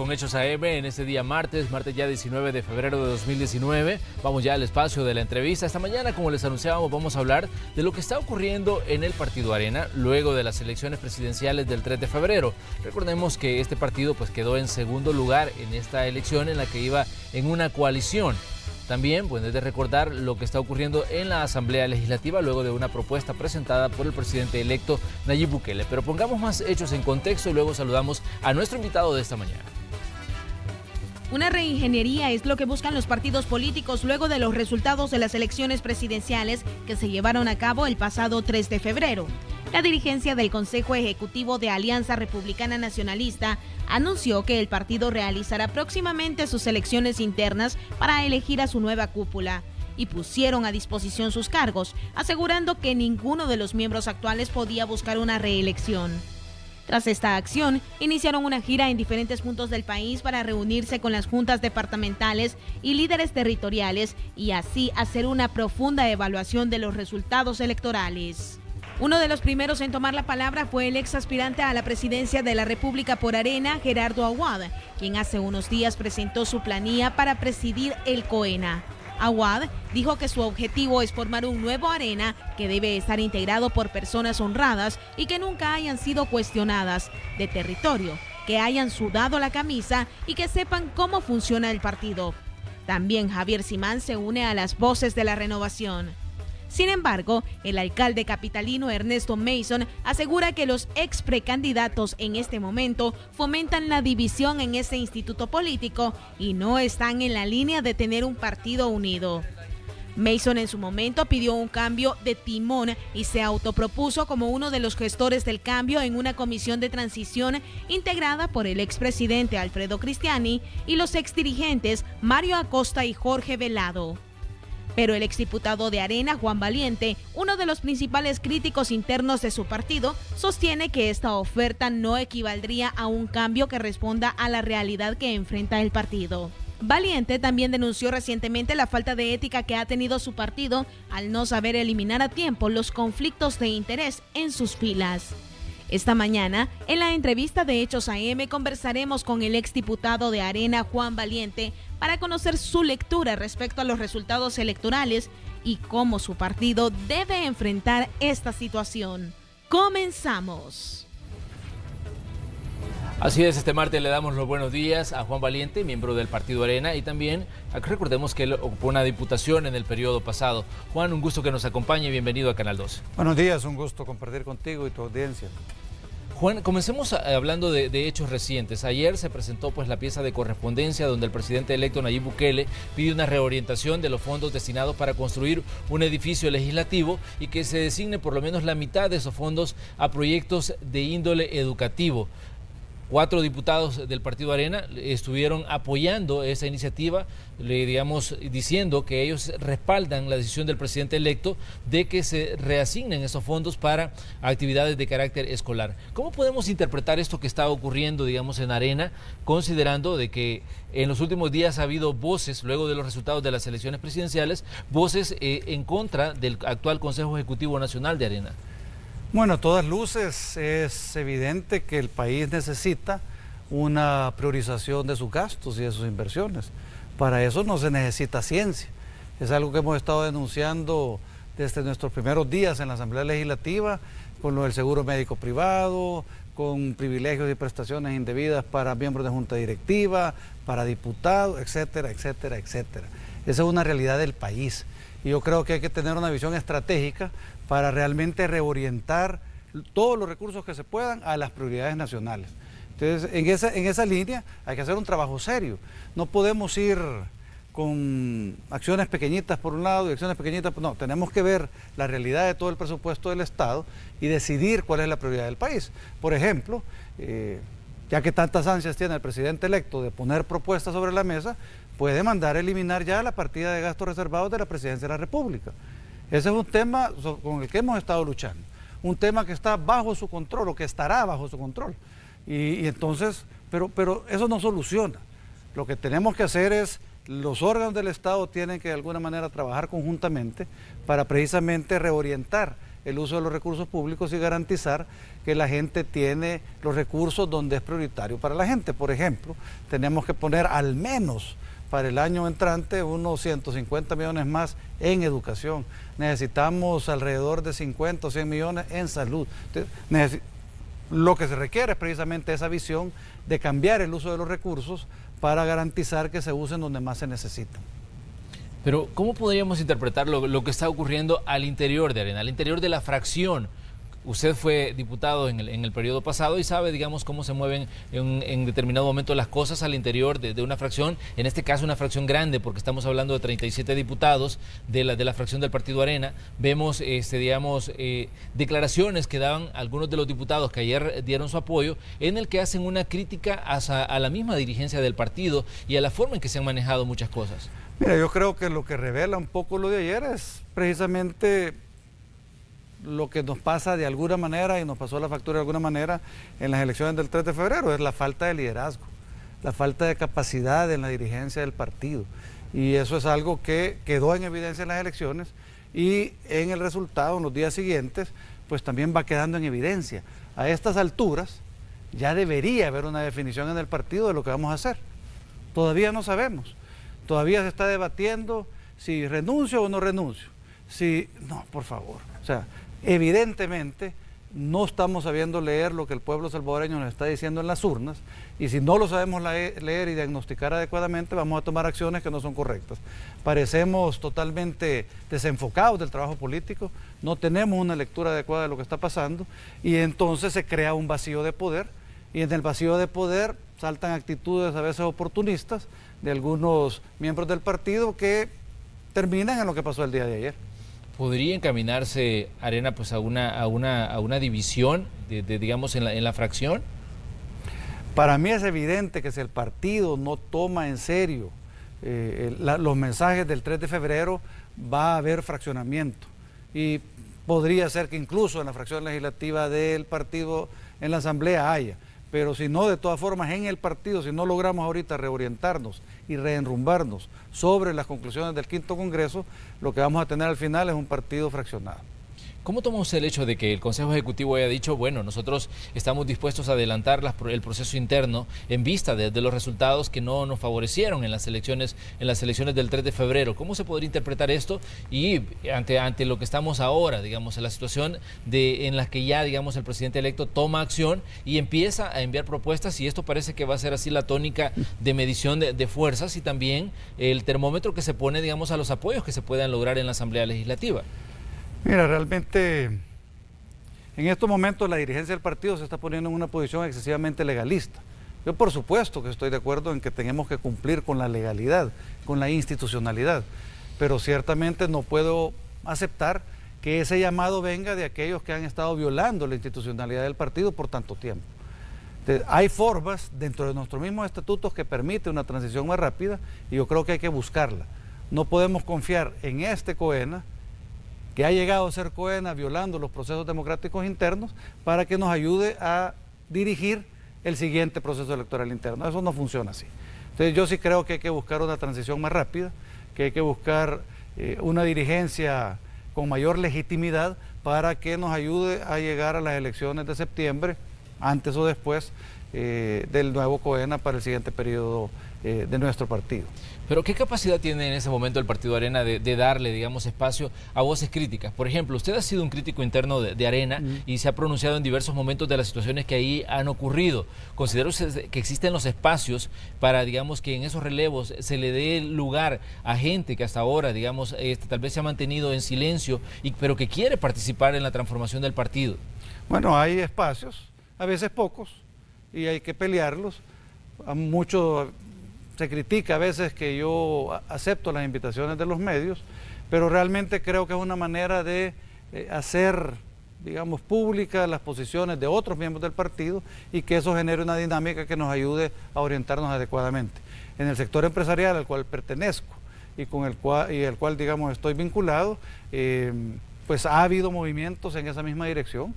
con Hechos AM en este día martes ya 19 de febrero de 2019. Vamos ya al espacio de la entrevista. Esta mañana, como les anunciábamos, vamos a hablar de lo que está ocurriendo en el Partido Arena luego de las elecciones presidenciales del 3 de febrero. Recordemos que este partido quedó en segundo lugar en esta elección en la que iba en una coalición. También es de recordar lo que está ocurriendo en la Asamblea Legislativa luego de una propuesta presentada por el presidente electo Nayib Bukele. Pero pongamos más hechos en contexto y luego saludamos a nuestro invitado de esta mañana. Una reingeniería es lo que buscan los partidos políticos luego de los resultados de las elecciones presidenciales que se llevaron a cabo el pasado 3 de febrero. La dirigencia del Consejo Ejecutivo de Alianza Republicana Nacionalista anunció que el partido realizará próximamente sus elecciones internas para elegir a su nueva cúpula y pusieron a disposición sus cargos, asegurando que ninguno de los miembros actuales podía buscar una reelección. Tras esta acción, iniciaron una gira en diferentes puntos del país para reunirse con las juntas departamentales y líderes territoriales y así hacer una profunda evaluación de los resultados electorales. Uno de los primeros en tomar la palabra fue el ex aspirante a la presidencia de la República por Arena, Gerardo Aguad, quien hace unos días presentó su planilla para presidir el COENA. Aguad dijo que su objetivo es formar un nuevo Arena que debe estar integrado por personas honradas y que nunca hayan sido cuestionadas, de territorio, que hayan sudado la camisa y que sepan cómo funciona el partido. También Javier Simán se une a las voces de la renovación. Sin embargo, el alcalde capitalino Ernesto Mason asegura que los ex precandidatos en este momento fomentan la división en ese instituto político y no están en la línea de tener un partido unido. Mason en su momento pidió un cambio de timón y se autopropuso como uno de los gestores del cambio en una comisión de transición integrada por el expresidente Alfredo Cristiani y los exdirigentes Mario Acosta y Jorge Velado. Pero el exdiputado de Arena, Juan Valiente, uno de los principales críticos internos de su partido, sostiene que esta oferta no equivaldría a un cambio que responda a la realidad que enfrenta el partido. Valiente también denunció recientemente la falta de ética que ha tenido su partido al no saber eliminar a tiempo los conflictos de interés en sus filas. Esta mañana, en la entrevista de Hechos AM, conversaremos con el exdiputado de Arena, Juan Valiente, para conocer su lectura respecto a los resultados electorales y cómo su partido debe enfrentar esta situación. ¡Comenzamos! Así es, este martes le damos los buenos días a Juan Valiente, miembro del Partido Arena, y también recordemos que él ocupó una diputación en el periodo pasado. Juan, un gusto que nos acompañe y bienvenido a Canal 12. Buenos días, un gusto compartir contigo y tu audiencia. Juan, comencemos hablando de hechos recientes. Ayer se presentó la pieza de correspondencia donde el presidente electo Nayib Bukele pide una reorientación de los fondos destinados para construir un edificio legislativo y que se designe por lo menos la mitad de esos fondos a proyectos de índole educativo. 4 diputados del Partido Arena estuvieron apoyando esa iniciativa, diciendo que ellos respaldan la decisión del presidente electo de que se reasignen esos fondos para actividades de carácter escolar. ¿Cómo podemos interpretar esto que está ocurriendo, en Arena, considerando de que en los últimos días ha habido voces, luego de los resultados de las elecciones presidenciales, voces en contra del actual Consejo Ejecutivo Nacional de Arena? Bueno, a todas luces es evidente que el país necesita una priorización de sus gastos y de sus inversiones. Para eso no se necesita ciencia. Es algo que hemos estado denunciando desde nuestros primeros días en la Asamblea Legislativa, con lo del seguro médico privado, con privilegios y prestaciones indebidas para miembros de junta directiva, para diputados, etcétera, etcétera, etcétera. Esa es una realidad del país. Y yo creo que hay que tener una visión estratégica para realmente reorientar todos los recursos que se puedan a las prioridades nacionales. Entonces, en esa línea hay que hacer un trabajo serio. No podemos ir con acciones pequeñitas por un lado y acciones pequeñitas por no. Tenemos que ver la realidad de todo el presupuesto del Estado y decidir cuál es la prioridad del país. Por ejemplo, ya que tantas ansias tiene el presidente electo de poner propuestas sobre la mesa, puede mandar a eliminar ya la partida de gastos reservados de la Presidencia de la República. Ese es un tema con el que hemos estado luchando, un tema que está bajo su control o que estará bajo su control. Y entonces, pero eso no soluciona. Lo que tenemos que hacer es, los órganos del Estado tienen que de alguna manera trabajar conjuntamente para precisamente reorientar el uso de los recursos públicos y garantizar que la gente tiene los recursos donde es prioritario para la gente. Por ejemplo, tenemos que poner al menos para el año entrante unos 150 millones más en educación. Necesitamos alrededor de 50 o 100 millones en salud. Lo que se requiere es precisamente esa visión de cambiar el uso de los recursos para garantizar que se usen donde más se necesitan. Pero, ¿cómo podríamos interpretar lo que está ocurriendo al interior de Arena, al interior de la fracción? Usted fue diputado en el periodo pasado y sabe, digamos, cómo se mueven en determinado momento las cosas al interior de una fracción, en este caso una fracción grande, porque estamos hablando de 37 diputados de la fracción del Partido Arena. Vemos, declaraciones que daban algunos de los diputados que ayer dieron su apoyo, en el que hacen una crítica a la misma dirigencia del partido y a la forma en que se han manejado muchas cosas. Mira, yo creo que lo que revela un poco lo de ayer es precisamente lo que nos pasa de alguna manera y nos pasó la factura de alguna manera en las elecciones del 3 de febrero, es la falta de liderazgo, la falta de capacidad en la dirigencia del partido. Y eso es algo que quedó en evidencia en las elecciones y en el resultado, en los días siguientes, pues también va quedando en evidencia. A estas alturas ya debería haber una definición en el partido de lo que vamos a hacer. Todavía no sabemos. Todavía se está debatiendo si renuncio o no renuncio. No, por favor. O sea, evidentemente no estamos sabiendo leer lo que el pueblo salvadoreño nos está diciendo en las urnas, y si no lo sabemos leer y diagnosticar adecuadamente, vamos a tomar acciones que no son correctas. Parecemos totalmente desenfocados del trabajo político, no tenemos una lectura adecuada de lo que está pasando, y entonces se crea un vacío de poder, y en el vacío de poder saltan actitudes a veces oportunistas de algunos miembros del partido que terminan en lo que pasó el día de ayer. ¿Podría encaminarse Arena pues a una división digamos en la fracción? Para mí es evidente que si el partido no toma en serio los mensajes del 3 de febrero, va a haber fraccionamiento, y podría ser que incluso en la fracción legislativa del partido en la asamblea haya. Pero si no, de todas formas, en el partido, si no logramos ahorita reorientarnos y reenrumbarnos sobre las conclusiones del 5º Congreso, lo que vamos a tener al final es un partido fraccionado. ¿Cómo toma usted el hecho de que el Consejo Ejecutivo haya dicho, bueno, nosotros estamos dispuestos a adelantar el proceso interno en vista de los resultados que no nos favorecieron en las elecciones del 3 de febrero? ¿Cómo se podría interpretar esto? Y ante lo que estamos ahora, digamos, en la situación en la que ya, digamos, el presidente electo toma acción y empieza a enviar propuestas, y esto parece que va a ser así la tónica de medición de fuerzas, y también el termómetro que se pone, digamos, a los apoyos que se puedan lograr en la Asamblea Legislativa. Mira, realmente en estos momentos la dirigencia del partido se está poniendo en una posición excesivamente legalista. Yo por supuesto que estoy de acuerdo en que tenemos que cumplir con la legalidad, con la institucionalidad, pero ciertamente no puedo aceptar que ese llamado venga de aquellos que han estado violando la institucionalidad del partido por tanto tiempo. Entonces, hay formas dentro de nuestros mismos estatutos que permiten una transición más rápida, y yo creo que hay que buscarla. No podemos confiar en este COENA, que ha llegado a ser COENA violando los procesos democráticos internos, para que nos ayude a dirigir el siguiente proceso electoral interno. Eso no funciona así. Entonces yo sí creo que hay que buscar una transición más rápida, que hay que buscar una dirigencia con mayor legitimidad para que nos ayude a llegar a las elecciones de septiembre, antes o después del nuevo COENA para el siguiente periodo de nuestro partido. Pero ¿qué capacidad tiene en ese momento el Partido Arena de darle, digamos, espacio a voces críticas? Por ejemplo, usted ha sido un crítico interno de Arena y se ha pronunciado en diversos momentos de las situaciones que ahí han ocurrido. ¿Considera usted que existen los espacios para, digamos, que en esos relevos se le dé lugar a gente que hasta ahora, digamos, tal vez se ha mantenido en silencio, pero que quiere participar en la transformación del partido? Bueno, hay espacios, a veces pocos, y hay que pelearlos. Mucho se critica a veces que yo acepto las invitaciones de los medios, pero realmente creo que es una manera de hacer, digamos, públicas las posiciones de otros miembros del partido, y que eso genere una dinámica que nos ayude a orientarnos adecuadamente. En el sector empresarial al cual pertenezco y el cual digamos estoy vinculado, pues ha habido movimientos en esa misma dirección.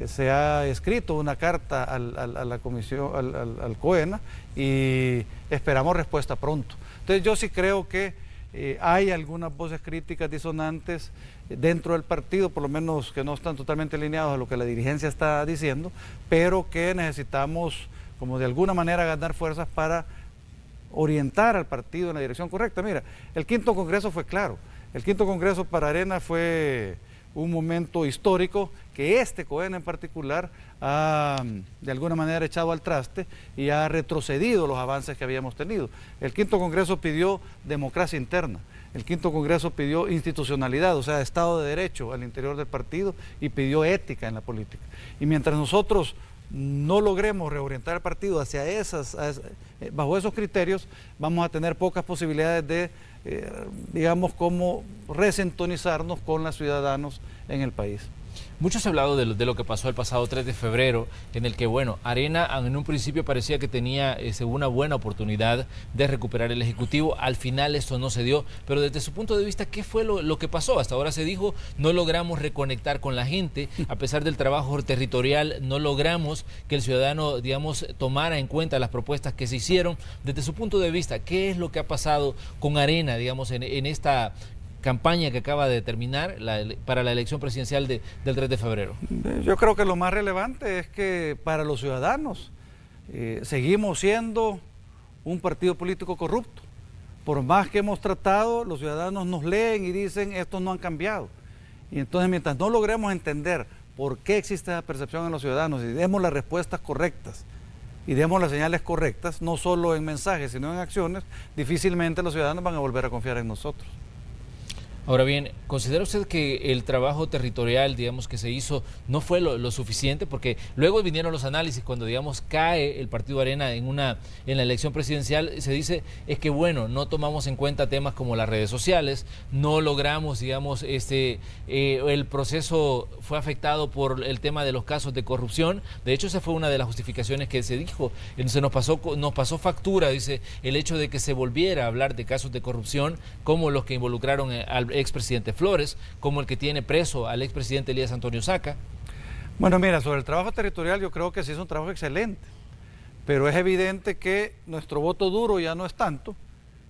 Se ha escrito una carta a la comisión, al COENA, y esperamos respuesta pronto. Entonces yo sí creo que hay algunas voces críticas disonantes dentro del partido, por lo menos que no están totalmente alineados a lo que la dirigencia está diciendo, pero que necesitamos como de alguna manera ganar fuerzas para orientar al partido en la dirección correcta. Mira, el quinto congreso fue claro, el quinto congreso para Arena fue un momento histórico que este COEN en particular ha de alguna manera echado al traste y ha retrocedido los avances que habíamos tenido. El quinto congreso pidió democracia interna, el quinto congreso pidió institucionalidad, o sea, Estado de Derecho al interior del partido, y pidió ética en la política. Y mientras nosotros no logremos reorientar el partido hacia bajo esos criterios, vamos a tener pocas posibilidades de, digamos, como resintonizarnos con los ciudadanos en el país. Mucho se ha hablado de lo que pasó el pasado 3 de febrero, en el que, bueno, Arena en un principio parecía que tenía una buena oportunidad de recuperar el Ejecutivo. Al final esto no se dio, pero desde su punto de vista, ¿qué fue lo que pasó? Hasta ahora se dijo, no logramos reconectar con la gente, a pesar del trabajo territorial, no logramos que el ciudadano, digamos, tomara en cuenta las propuestas que se hicieron. Desde su punto de vista, ¿qué es lo que ha pasado con Arena, digamos, en esta campaña que acaba de terminar para la elección presidencial del 3 de febrero? Yo creo que lo más relevante es que para los ciudadanos seguimos siendo un partido político corrupto. Por más que hemos tratado, los ciudadanos nos leen y dicen estos no han cambiado. Y entonces mientras no logremos entender por qué existe esa percepción en los ciudadanos y demos las respuestas correctas y demos las señales correctas, no solo en mensajes sino en acciones, difícilmente los ciudadanos van a volver a confiar en nosotros. Ahora bien, ¿considera usted que el trabajo territorial, digamos, que se hizo no fue lo suficiente? Porque luego vinieron los análisis cuando, digamos, cae el Partido Arena en la elección presidencial, se dice, es que bueno, no tomamos en cuenta temas como las redes sociales, no logramos, digamos, el proceso fue afectado por el tema de los casos de corrupción. De hecho, esa fue una de las justificaciones que se dijo. Se nos pasó factura, dice, el hecho de que se volviera a hablar de casos de corrupción como los que involucraron al expresidente Flores, como el que tiene preso al expresidente Elías Antonio Saca. Bueno, mira, sobre el trabajo territorial yo creo que sí es un trabajo excelente, pero es evidente que nuestro voto duro ya no es tanto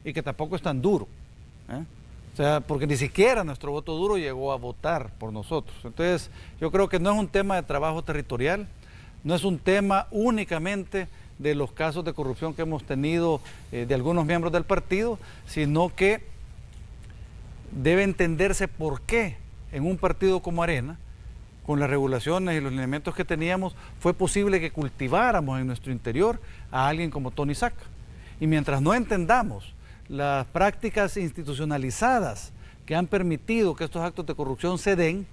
y que tampoco es tan duro, ¿eh? O sea, porque ni siquiera nuestro voto duro llegó a votar por nosotros. Entonces, yo creo que no es un tema de trabajo territorial, no es un tema únicamente de los casos de corrupción que hemos tenido de algunos miembros del partido, sino que debe entenderse por qué en un partido como Arena, con las regulaciones y los lineamientos que teníamos, fue posible que cultiváramos en nuestro interior a alguien como Tony Saca. Y mientras no entendamos las prácticas institucionalizadas que han permitido que estos actos de corrupción se den,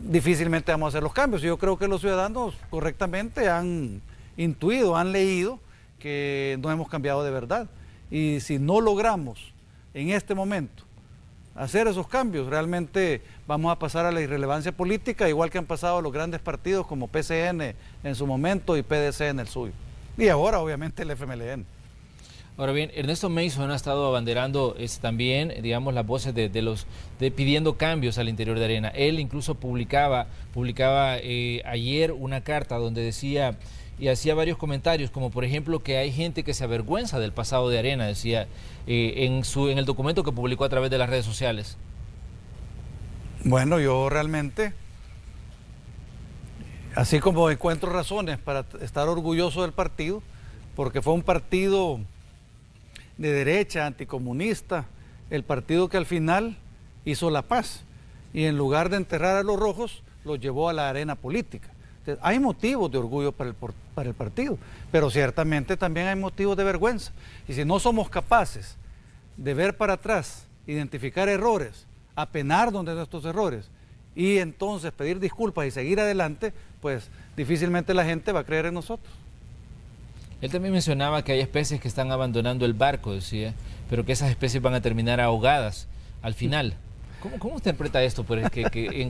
difícilmente vamos a hacer los cambios. Y yo creo que los ciudadanos correctamente han intuido, han leído que no hemos cambiado de verdad. Y si no logramos en este momento hacer esos cambios, realmente vamos a pasar a la irrelevancia política, igual que han pasado los grandes partidos como PCN en su momento y PDC en el suyo. Y ahora, obviamente, el FMLN. Ahora bien, Ernesto Mason ha estado abanderando también, digamos, las voces pidiendo cambios al interior de Arena. Él incluso publicaba ayer una carta donde decía y hacía varios comentarios, como por ejemplo que hay gente que se avergüenza del pasado de Arena, decía en el documento que publicó a través de las redes sociales. Bueno, yo realmente, así como encuentro razones para estar orgulloso del partido, porque fue un partido de derecha, anticomunista, el partido que al final hizo la paz y en lugar de enterrar a los rojos, los llevó a la arena política. Entonces, hay motivos de orgullo para el partido, pero ciertamente también hay motivos de vergüenza. Y si no somos capaces de ver para atrás, identificar errores, apenar donde nuestros errores y entonces pedir disculpas y seguir adelante, pues difícilmente la gente va a creer en nosotros. Él también mencionaba que hay especies que están abandonando el barco, decía, pero que esas especies van a terminar ahogadas al final. ¿Cómo usted interpreta esto? Pues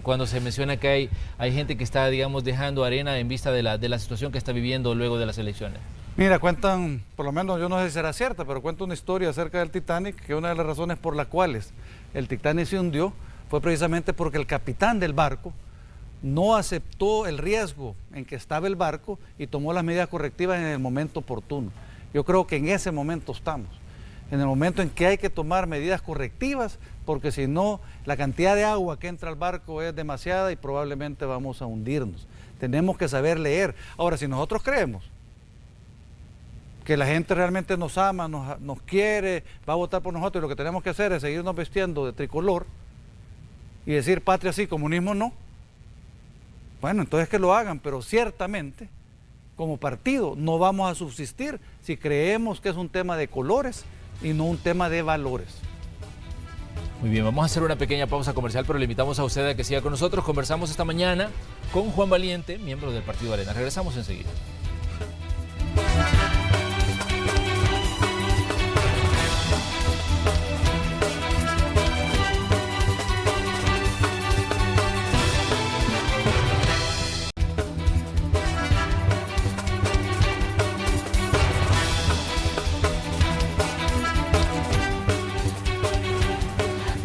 cuando se menciona que hay gente que está, digamos, dejando Arena en vista de la situación que está viviendo luego de las elecciones. Mira, cuentan, por lo menos yo no sé si será cierta, pero cuenta una historia acerca del Titanic, que una de las razones por las cuales el Titanic se hundió fue precisamente porque el capitán del barco no aceptó el riesgo en que estaba el barco y tomó las medidas correctivas en el momento oportuno. Yo creo que en ese momento estamos. en el momento en que hay que tomar medidas correctivas, porque si no, la cantidad de agua que entra al barco es demasiada y probablemente vamos a hundirnos. Tenemos que saber leer. Ahora, si nosotros creemos que la gente realmente nos ama, nos quiere, va a votar por nosotros, y lo que tenemos que hacer es seguirnos vistiendo de tricolor y decir patria sí, comunismo no, bueno, entonces que lo hagan, pero ciertamente como partido no vamos a subsistir si creemos que es un tema de colores y no un tema de valores. Muy bien, vamos a hacer una pequeña pausa comercial, pero le invitamos a usted a que siga con nosotros. Conversamos esta mañana con Juan Valiente, miembro del Partido Arena. Regresamos enseguida.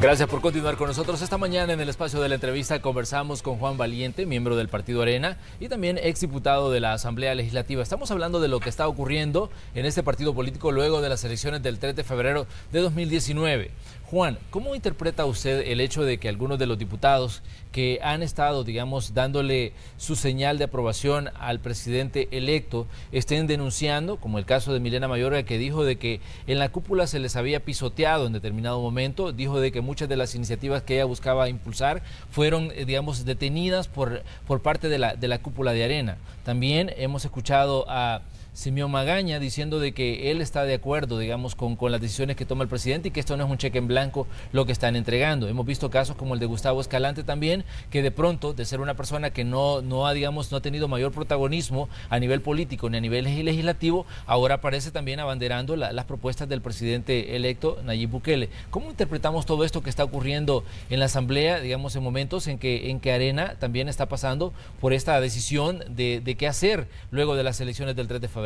Gracias por continuar con nosotros. Esta mañana en el espacio de la entrevista conversamos con Juan Valiente, miembro del Partido Arena y también exdiputado de la Asamblea Legislativa. Estamos hablando de lo que está ocurriendo en este partido político luego de las elecciones del 3 de febrero de 2019. Juan, ¿cómo interpreta usted el hecho de que algunos de los diputados que han estado, digamos, dándole su señal de aprobación al presidente electo estén denunciando, como el caso de Milena Mayorga, que dijo de que en la cúpula se les había pisoteado en determinado momento, dijo de que muchas de las iniciativas que ella buscaba impulsar fueron, digamos, detenidas por parte de la cúpula de Arena? También hemos escuchado a Simeón Magaña diciendo de que él está de acuerdo, digamos, con las decisiones que toma el presidente y que esto no es un cheque en blanco lo que están entregando. Hemos visto casos como el de Gustavo Escalante también, que de pronto, de ser una persona que no ha tenido mayor protagonismo a nivel político ni a nivel legislativo, ahora aparece también abanderando las propuestas del presidente electo Nayib Bukele. ¿Cómo interpretamos todo esto que está ocurriendo en la Asamblea, digamos, en momentos en que Arena también está pasando por esta decisión de qué hacer luego de las elecciones del 3 de febrero?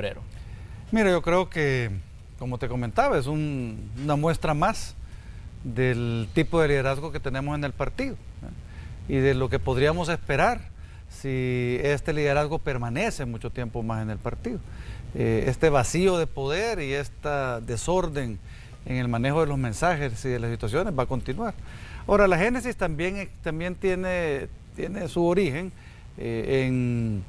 Mira, yo creo que, como te comentaba, es una muestra más del tipo de liderazgo que tenemos en el partido, ¿eh? Y de lo que podríamos esperar si este liderazgo permanece mucho tiempo más en el partido. Este vacío de poder y este desorden en el manejo de los mensajes y de las situaciones va a continuar. Ahora, la génesis también tiene su origen en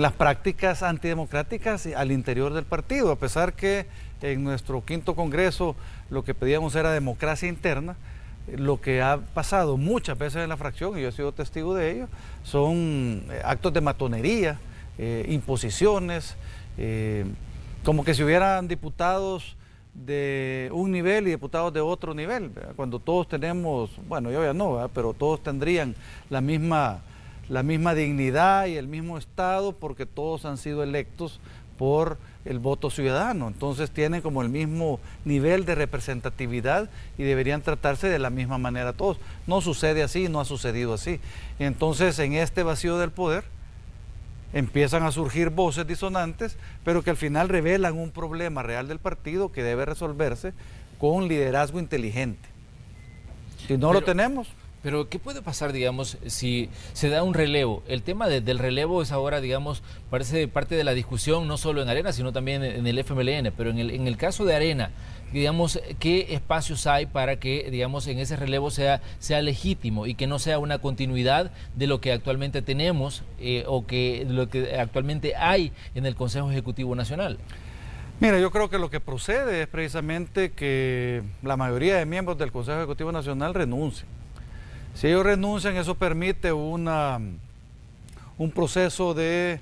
las prácticas antidemocráticas al interior del partido, a pesar que en nuestro 5º Congreso lo que pedíamos era democracia interna. Lo que ha pasado muchas veces en la fracción, y yo he sido testigo de ello, son actos de matonería, imposiciones, como que si hubieran diputados de un nivel y diputados de otro nivel, ¿verdad? Cuando todos tenemos, bueno, yo ya no, ¿verdad? Pero todos tendrían la misma dignidad y el mismo estado, porque todos han sido electos por el voto ciudadano, entonces tienen como el mismo nivel de representatividad y deberían tratarse de la misma manera todos. No sucede así, no ha sucedido así. Entonces, en este vacío del poder empiezan a surgir voces disonantes, pero que al final revelan un problema real del partido que debe resolverse con liderazgo inteligente. Si no lo tenemos... Pero, ¿qué puede pasar, digamos, si se da un relevo? El tema del relevo es ahora, digamos, parece parte de la discusión, no solo en Arena, sino también en el FMLN, pero en el caso de Arena, digamos, ¿qué espacios hay para que, digamos, en ese relevo sea legítimo y que no sea una continuidad de lo que actualmente tenemos o que lo que actualmente hay en el Consejo Ejecutivo Nacional? Mira, yo creo que lo que procede es precisamente que la mayoría de miembros del Consejo Ejecutivo Nacional renuncien. Si ellos renuncian, eso permite un proceso digamos,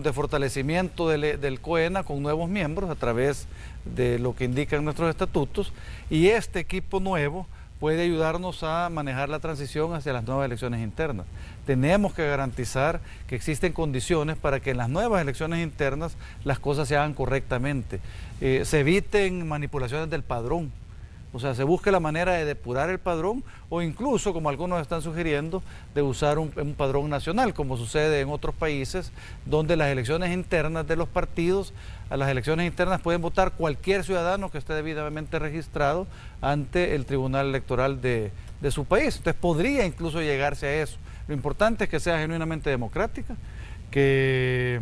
de fortalecimiento del COENA con nuevos miembros a través de lo que indican nuestros estatutos, y este equipo nuevo puede ayudarnos a manejar la transición hacia las nuevas elecciones internas. Tenemos que garantizar que existen condiciones para que en las nuevas elecciones internas las cosas se hagan correctamente, se eviten manipulaciones del padrón. O sea, se busque la manera de depurar el padrón o incluso, como algunos están sugiriendo, de usar un padrón nacional, como sucede en otros países, donde las elecciones internas de los partidos, a las elecciones internas pueden votar cualquier ciudadano que esté debidamente registrado ante el Tribunal Electoral de su país. Entonces podría incluso llegarse a eso. Lo importante es que sea genuinamente democrática, que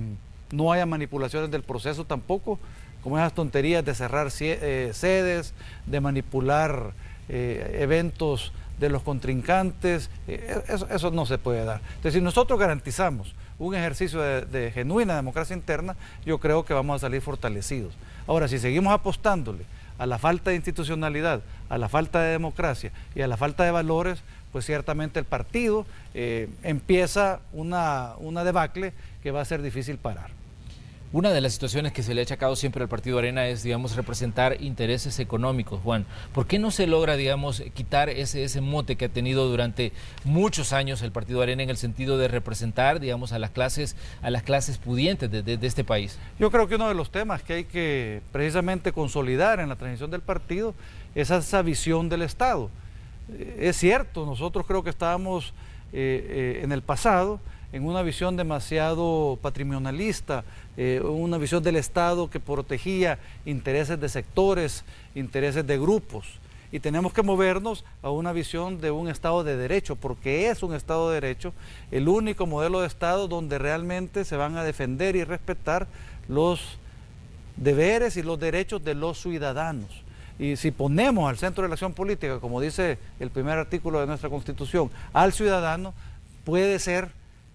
no haya manipulaciones del proceso tampoco, como esas tonterías de cerrar sedes, de manipular eventos de los contrincantes, eso no se puede dar. Entonces, si nosotros garantizamos un ejercicio de genuina democracia interna, yo creo que vamos a salir fortalecidos. Ahora, si seguimos apostándole a la falta de institucionalidad, a la falta de democracia y a la falta de valores, pues ciertamente el partido empieza una debacle que va a ser difícil parar. Una de las situaciones que se le ha achacado siempre al Partido Arena es, digamos, representar intereses económicos, Juan. ¿Por qué no se logra, digamos, quitar ese mote que ha tenido durante muchos años el Partido Arena en el sentido de representar, digamos, a las clases pudientes de este país? Yo creo que uno de los temas que hay que precisamente consolidar en la transición del partido es esa visión del Estado. Es cierto, nosotros creo que estábamos en el pasado en una visión demasiado patrimonialista, una visión del Estado que protegía intereses de sectores, intereses de grupos, y tenemos que movernos a una visión de un Estado de Derecho, porque es un Estado de Derecho el único modelo de Estado donde realmente se van a defender y respetar los deberes y los derechos de los ciudadanos. Y si ponemos al centro de la acción política, como dice el primer artículo de nuestra Constitución, al ciudadano, puede ser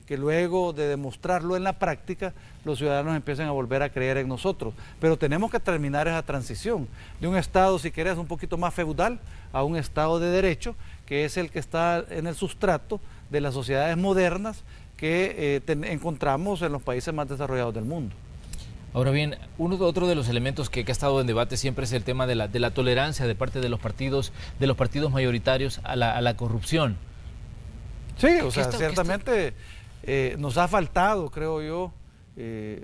que luego de demostrarlo en la práctica, los ciudadanos empiecen a volver a creer en nosotros. Pero tenemos que terminar esa transición de un Estado, si querés, un poquito más feudal, a un Estado de Derecho, que es el que está en el sustrato de las sociedades modernas que encontramos en los países más desarrollados del mundo. Ahora bien, otro de los elementos que ha estado en debate siempre es el tema de la tolerancia de parte de los partidos mayoritarios a la corrupción. Sí, o sea, ciertamente nos ha faltado, creo yo,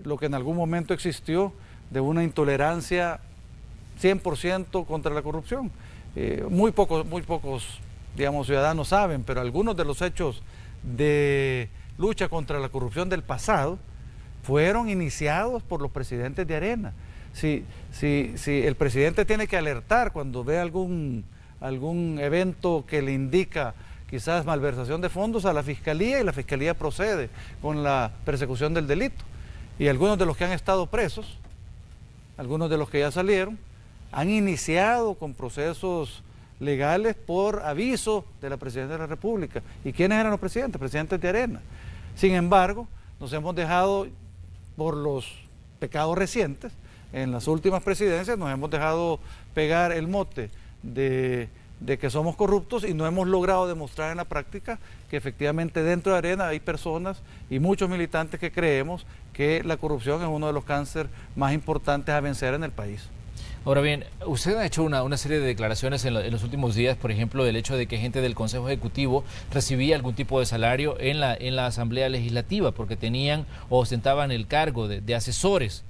lo que en algún momento existió de una intolerancia 100% contra la corrupción. Muy pocos, digamos, ciudadanos saben, pero algunos de los hechos de lucha contra la corrupción del pasado fueron iniciados por los presidentes de Arena. Si el presidente tiene que alertar cuando ve algún evento que le indica quizás malversación de fondos a la Fiscalía, y la Fiscalía procede con la persecución del delito. Y algunos de los que han estado presos, algunos de los que ya salieron, han iniciado con procesos legales por aviso de la Presidencia de la República. ¿Y quiénes eran los presidentes? Presidentes de Arena. Sin embargo, nos hemos dejado, por los pecados recientes, en las últimas presidencias, nos hemos dejado pegar el mote de que somos corruptos, y no hemos logrado demostrar en la práctica que efectivamente dentro de Arena hay personas y muchos militantes que creemos que la corrupción es uno de los cánceres más importantes a vencer en el país. Ahora bien, usted ha hecho una serie de declaraciones en los últimos días, por ejemplo, del hecho de que gente del Consejo Ejecutivo recibía algún tipo de salario en la Asamblea Legislativa porque tenían o ostentaban el cargo de asesores.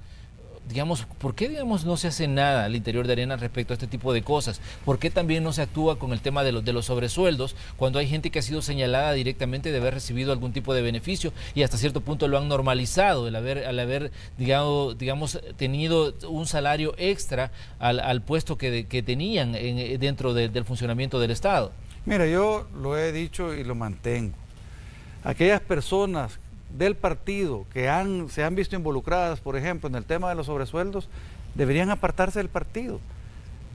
Digamos, ¿por qué, digamos, no se hace nada al interior de Arena respecto a este tipo de cosas? ¿Por qué también no se actúa con el tema de los sobresueldos cuando hay gente que ha sido señalada directamente de haber recibido algún tipo de beneficio y hasta cierto punto lo han normalizado, al haber digamos, tenido un salario extra al puesto que tenían dentro del funcionamiento del Estado? Mira, yo lo he dicho y lo mantengo. Aquellas personas del partido que se han visto involucradas, por ejemplo, en el tema de los sobresueldos, deberían apartarse del partido.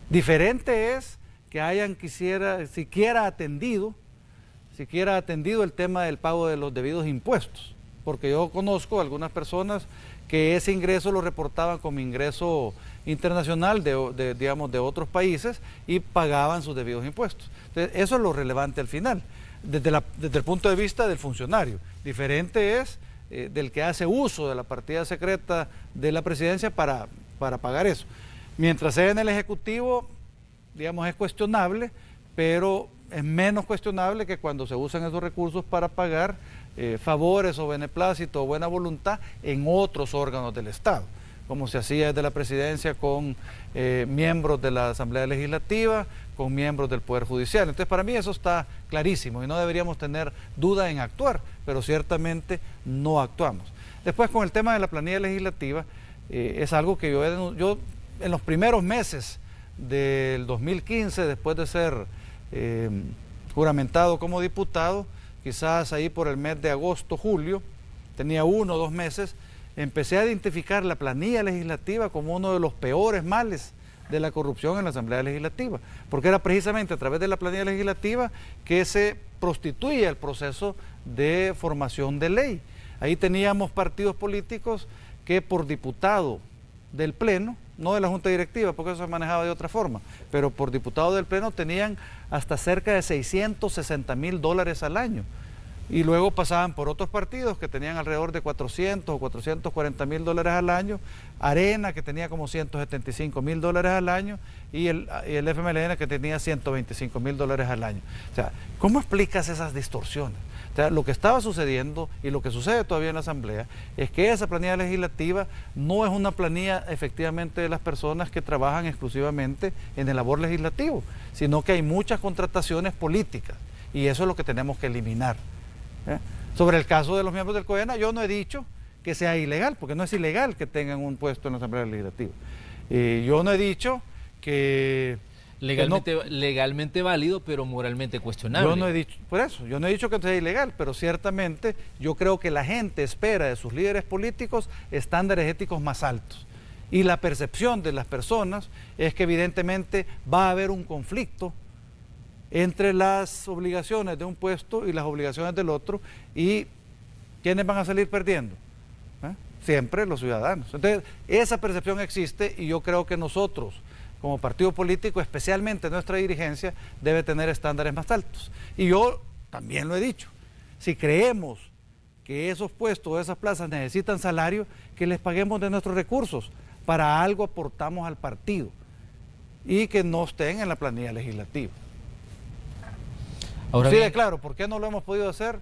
Diferente es que hayan siquiera atendido el tema del pago de los debidos impuestos, porque yo conozco algunas personas que ese ingreso lo reportaban como ingreso internacional digamos, de otros países y pagaban sus debidos impuestos. Entonces, eso es lo relevante al final, desde el punto de vista del funcionario. Diferente es del que hace uso de la partida secreta de la presidencia para pagar eso. Mientras sea en el Ejecutivo, digamos, es cuestionable, pero es menos cuestionable que cuando se usan esos recursos para pagar favores o beneplácito o buena voluntad en otros órganos del Estado, como se hacía desde la presidencia con miembros de la Asamblea Legislativa, con miembros del Poder Judicial. Entonces, para mí eso está clarísimo y no deberíamos tener duda en actuar, pero ciertamente no actuamos. Después, con el tema de la planilla legislativa, es algo que yo en los primeros meses del 2015, después de ser juramentado como diputado, quizás ahí por el mes de agosto, julio, tenía 1 o 2 meses, empecé a identificar la planilla legislativa como uno de los peores males de la corrupción en la Asamblea Legislativa, porque era precisamente a través de la planilla legislativa que se prostituía el proceso de formación de ley. Ahí teníamos partidos políticos que por diputado del Pleno, no de la Junta Directiva, porque eso se manejaba de otra forma, pero por diputado del Pleno tenían hasta cerca de $660,000 al año. Y luego pasaban por otros partidos que tenían alrededor de 400 o $440,000 al año, Arena que tenía como $175,000 al año y el FMLN que tenía $125,000 al año. O sea, ¿cómo explicas esas distorsiones? O sea, lo que estaba sucediendo y lo que sucede todavía en la Asamblea es que esa planilla legislativa no es una planilla efectivamente de las personas que trabajan exclusivamente en el labor legislativo, sino que hay muchas contrataciones políticas y eso es lo que tenemos que eliminar. Sobre el caso de los miembros del COENA, yo no he dicho que sea ilegal, porque no es ilegal que tengan un puesto en la Asamblea Legislativa. Yo no he dicho que... Legalmente válido, pero moralmente cuestionable. Yo no he dicho, por eso, yo no he dicho que sea ilegal, pero ciertamente yo creo que la gente espera de sus líderes políticos estándares éticos más altos. Y la percepción de las personas es que evidentemente va a haber un conflicto entre las obligaciones de un puesto y las obligaciones del otro, y ¿quiénes van a salir perdiendo? Siempre los ciudadanos. Entonces, esa percepción existe y yo creo que nosotros, como partido político, especialmente nuestra dirigencia, debe tener estándares más altos. Y yo también lo he dicho, si creemos que esos puestos o esas plazas necesitan salario, que les paguemos de nuestros recursos, para algo aportamos al partido, y que no estén en la planilla legislativa. Ahora sí, bien, claro, ¿por qué no lo hemos podido hacer?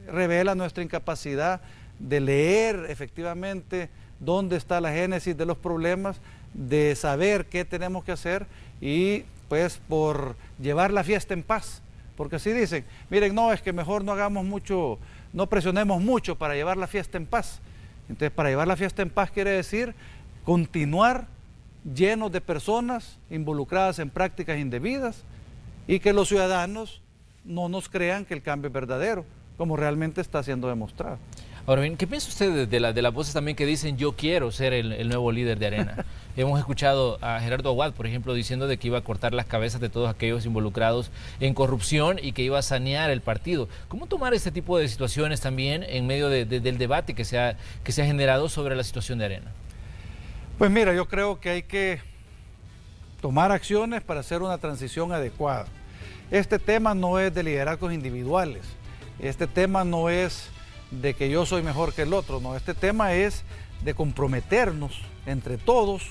Revela nuestra incapacidad de leer efectivamente dónde está la génesis de los problemas, de saber qué tenemos que hacer y pues por llevar la fiesta en paz. Porque así dicen, miren, no, es que mejor no hagamos mucho, no presionemos mucho para llevar la fiesta en paz. Entonces, para llevar la fiesta en paz quiere decir continuar llenos de personas involucradas en prácticas indebidas, y que los ciudadanos no nos crean que el cambio es verdadero, como realmente está siendo demostrado. Ahora bien, ¿qué piensa usted de las voces también que dicen yo quiero ser el nuevo líder de Arena? Hemos escuchado a Gerardo Aguad, por ejemplo, diciendo de que iba a cortar las cabezas de todos aquellos involucrados en corrupción y que iba a sanear el partido. ¿Cómo tomar este tipo de situaciones también en medio del debate que se ha generado sobre la situación de Arena? Pues mira, yo creo que hay que tomar acciones para hacer una transición adecuada. Este tema no es de liderazgos individuales, este tema no es de que yo soy mejor que el otro, no, este tema es de comprometernos entre todos,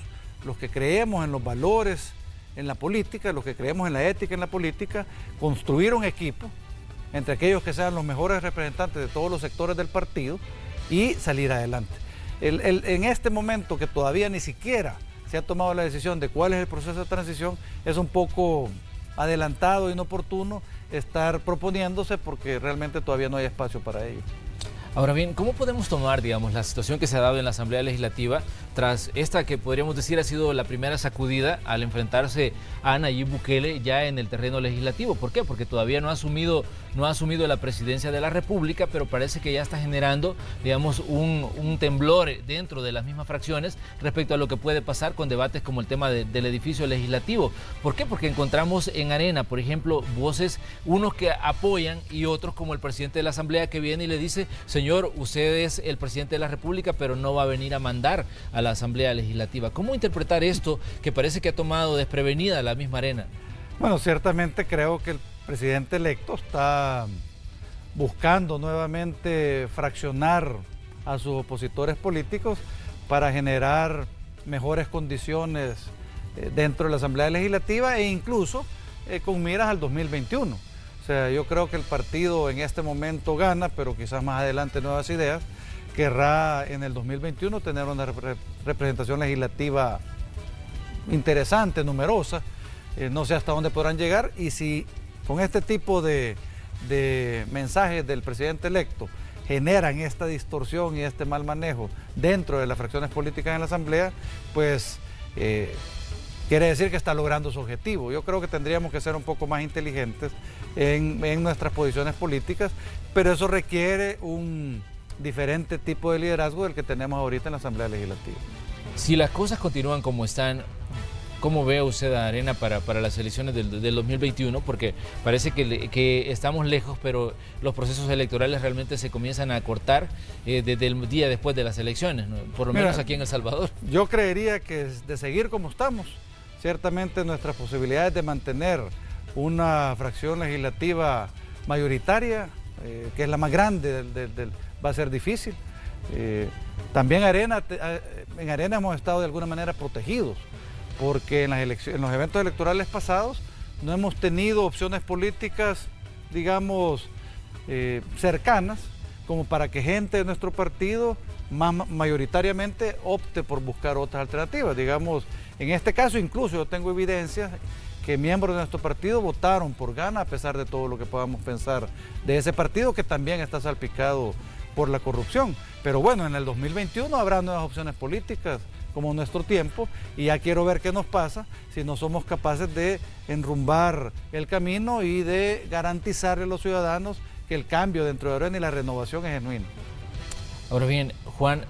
los que creemos en los valores en la política, los que creemos en la ética en la política, construir un equipo entre aquellos que sean los mejores representantes de todos los sectores del partido y salir adelante. En este momento que todavía ni siquiera se ha tomado la decisión de cuál es el proceso de transición, es un poco adelantado e inoportuno estar proponiéndose porque realmente todavía no hay espacio para ello. Ahora bien, ¿cómo podemos tomar, digamos, la situación que se ha dado en la Asamblea Legislativa tras esta que podríamos decir ha sido la primera sacudida al enfrentarse a Nayib Bukele ya en el terreno legislativo? ¿Por qué? Porque todavía no ha asumido la presidencia de la República, pero parece que ya está generando, digamos, un temblor dentro de las mismas fracciones respecto a lo que puede pasar con debates como el tema del edificio legislativo. ¿Por qué? Porque encontramos en Arena, por ejemplo, voces, unos que apoyan y otros como el presidente de la Asamblea que viene y le dice, señor, usted es el presidente de la República, pero no va a venir a mandar a la Asamblea Legislativa. ¿Cómo interpretar esto que parece que ha tomado desprevenida la misma Arena? Bueno, ciertamente creo que el presidente electo está buscando nuevamente fraccionar a sus opositores políticos para generar mejores condiciones dentro de la Asamblea Legislativa e incluso con miras al 2021. O sea, yo creo que el partido en este momento gana, pero quizás más adelante Nuevas Ideas querrá en el 2021 tener una representación legislativa interesante, numerosa. No sé hasta dónde podrán llegar y si con este tipo de mensajes del presidente electo generan esta distorsión y este mal manejo dentro de las fracciones políticas en la Asamblea, pues quiere decir que está logrando su objetivo. Yo creo que tendríamos que ser un poco más inteligentes en nuestras posiciones políticas, pero eso requiere un diferente tipo de liderazgo del que tenemos ahorita en la Asamblea Legislativa. Si las cosas continúan como están, ¿cómo ve usted a Arena para las elecciones del 2021? Porque parece que estamos lejos, pero los procesos electorales realmente se comienzan a cortar desde el día después de las elecciones, ¿no? Por lo menos aquí en El Salvador. Yo creería que de seguir como estamos, ciertamente nuestras posibilidades de mantener una fracción legislativa mayoritaria, que es la más grande, va a ser difícil. También en Arena hemos estado de alguna manera protegidos, porque en los eventos electorales pasados no hemos tenido opciones políticas, digamos, cercanas, como para que gente de nuestro partido mayoritariamente opte por buscar otras alternativas. Digamos, en este caso incluso yo tengo evidencias que miembros de nuestro partido votaron por Gana, a pesar de todo lo que podamos pensar de ese partido, que también está salpicado por la corrupción. Pero bueno, en el 2021 habrá nuevas opciones políticas, como en nuestro tiempo, y ya quiero ver qué nos pasa si no somos capaces de enrumbar el camino y de garantizarle a los ciudadanos que el cambio dentro de Arena y la renovación es genuino. Ahora bien, Juan,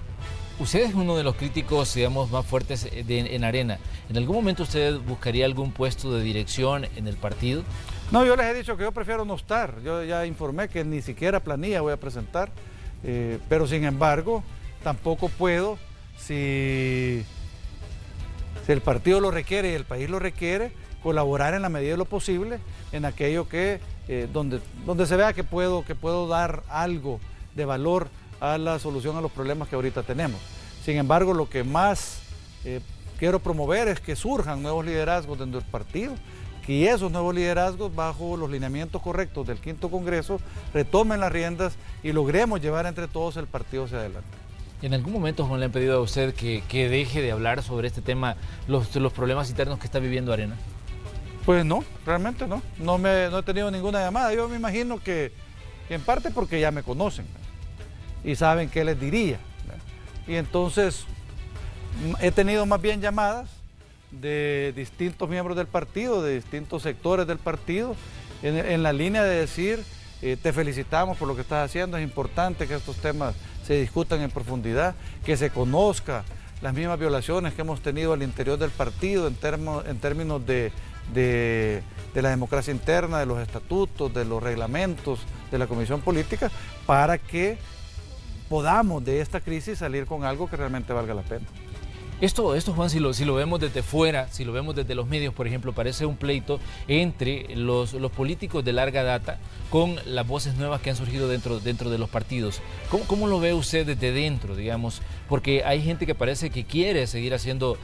usted es uno de los críticos, digamos, más fuertes en Arena. ¿En algún momento usted buscaría algún puesto de dirección en el partido? No, yo les he dicho que yo prefiero no estar. Yo ya informé que ni siquiera planilla voy a presentar, pero sin embargo, tampoco puedo, si el partido lo requiere y el país lo requiere, colaborar en la medida de lo posible en aquello que, donde se vea que puedo dar algo de valor a la solución a los problemas que ahorita tenemos. Sin embargo, lo que más quiero promover es que surjan nuevos liderazgos dentro del partido, que esos nuevos liderazgos, bajo los lineamientos correctos del 5º Congreso, retomen las riendas y logremos llevar entre todos el partido hacia adelante. ¿En algún momento, Juan, le han pedido a usted que deje de hablar sobre este tema, los problemas internos que está viviendo Arena? Pues no, realmente no. No he tenido ninguna llamada. Yo me imagino que en parte porque ya me conocen y saben qué les diría. Y entonces he tenido más bien llamadas de distintos miembros del partido, de distintos sectores del partido, en la línea de decir, te felicitamos por lo que estás haciendo, es importante que estos temas se discutan en profundidad, que se conozca las mismas violaciones que hemos tenido al interior del partido en términos de la democracia interna, de los estatutos, de los reglamentos de la Comisión Política, para que podamos de esta crisis salir con algo que realmente valga la pena. Esto Juan, si lo vemos desde fuera, si lo vemos desde los medios, por ejemplo, parece un pleito entre los políticos de larga data con las voces nuevas que han surgido dentro de los partidos. ¿Cómo lo ve usted desde dentro, digamos? Porque hay gente que parece que quiere seguir haciendo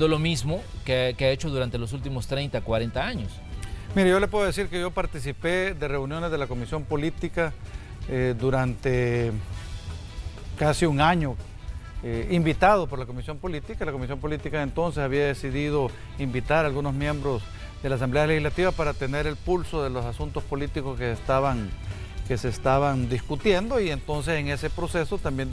lo mismo que ha hecho durante los últimos 30, 40 años. Mire, yo le puedo decir que yo participé de reuniones de la Comisión Política durante casi un año, invitado por la Comisión Política. La Comisión Política entonces había decidido invitar a algunos miembros de la Asamblea Legislativa para tener el pulso de los asuntos políticos que se estaban discutiendo, y entonces en ese proceso también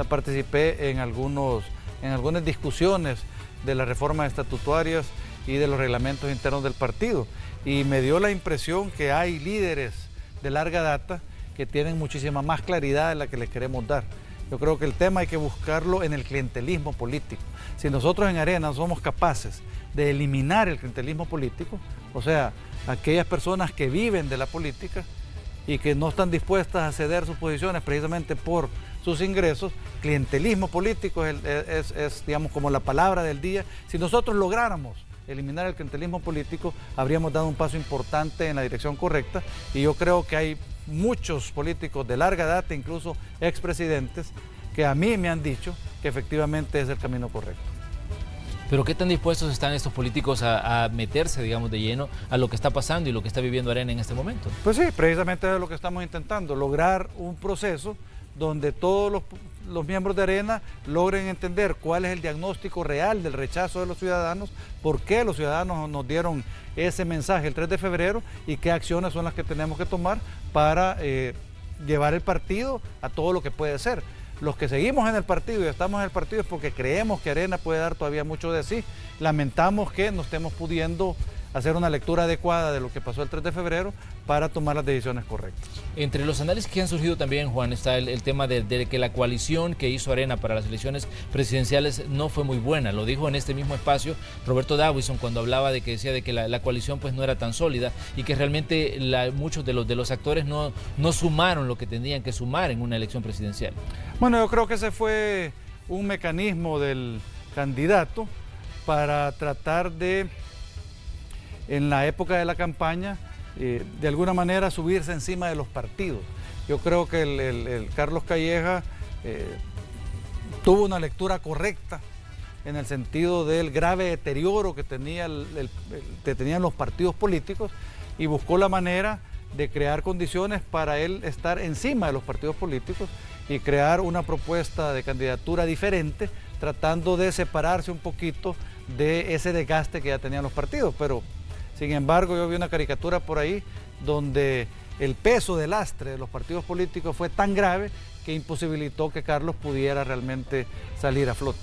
participé en algunas discusiones de las reformas estatutarias y de los reglamentos internos del partido, y me dio la impresión que hay líderes de larga data que tienen muchísima más claridad de la que les queremos dar. Yo creo que el tema hay que buscarlo en el clientelismo político. Si nosotros en Arena somos capaces de eliminar el clientelismo político, o sea, aquellas personas que viven de la política y que no están dispuestas a ceder sus posiciones precisamente por sus ingresos, clientelismo político es digamos, como la palabra del día. Si nosotros lográramos eliminar el clientelismo político, habríamos dado un paso importante en la dirección correcta, y yo creo que hay muchos políticos de larga data, incluso expresidentes, que a mí me han dicho que efectivamente es el camino correcto. Pero ¿qué tan dispuestos están estos políticos a meterse, digamos, de lleno a lo que está pasando y lo que está viviendo Arena en este momento? Pues sí, precisamente es lo que estamos intentando, lograr un proceso donde todos los miembros de Arena logren entender cuál es el diagnóstico real del rechazo de los ciudadanos, por qué los ciudadanos nos dieron ese mensaje el 3 de febrero y qué acciones son las que tenemos que tomar para llevar el partido a todo lo que puede ser. Los que seguimos en el partido y estamos en el partido es porque creemos que Arena puede dar todavía mucho de sí. Lamentamos que no estemos pudiendo hacer una lectura adecuada de lo que pasó el 3 de febrero para tomar las decisiones correctas. Entre los análisis que han surgido también, Juan, está el tema de que la coalición que hizo Arena para las elecciones presidenciales no fue muy buena. Lo dijo en este mismo espacio Roberto Dawison cuando hablaba de que decía de que la coalición pues no era tan sólida y que realmente muchos de los actores no sumaron lo que tenían que sumar en una elección presidencial. Bueno, yo creo que ese fue un mecanismo del candidato para tratar de, en la época de la campaña, de alguna manera subirse encima de los partidos. Yo creo que el Carlos Calleja tuvo una lectura correcta en el sentido del grave deterioro que tenían los partidos políticos y buscó la manera de crear condiciones para él estar encima de los partidos políticos y crear una propuesta de candidatura diferente, tratando de separarse un poquito de ese desgaste que ya tenían los partidos. Pero, sin embargo, yo vi una caricatura por ahí donde el peso del lastre de los partidos políticos fue tan grave que imposibilitó que Carlos pudiera realmente salir a flote.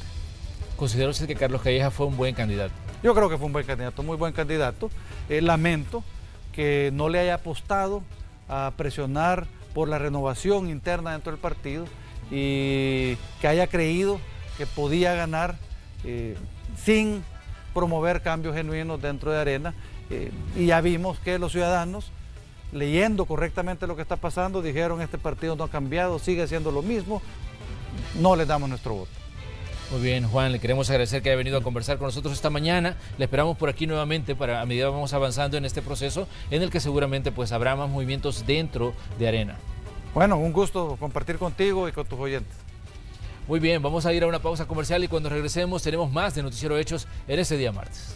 ¿Considera usted que Carlos Calleja fue un buen candidato? Yo creo que fue un buen candidato, muy buen candidato. Lamento que no le haya apostado a presionar por la renovación interna dentro del partido y que haya creído que podía ganar sin promover cambios genuinos dentro de Arena. Y ya vimos que los ciudadanos, leyendo correctamente lo que está pasando, dijeron: este partido no ha cambiado, sigue siendo lo mismo, no les damos nuestro voto. Muy bien, Juan, le queremos agradecer que haya venido a conversar con nosotros esta mañana. Le esperamos por aquí nuevamente a medida que vamos avanzando en este proceso en el que seguramente pues habrá más movimientos dentro de Arena. Bueno, un gusto compartir contigo y con tus oyentes. Muy bien, vamos a ir a una pausa comercial y cuando regresemos tenemos más de Noticiero Hechos en este día martes.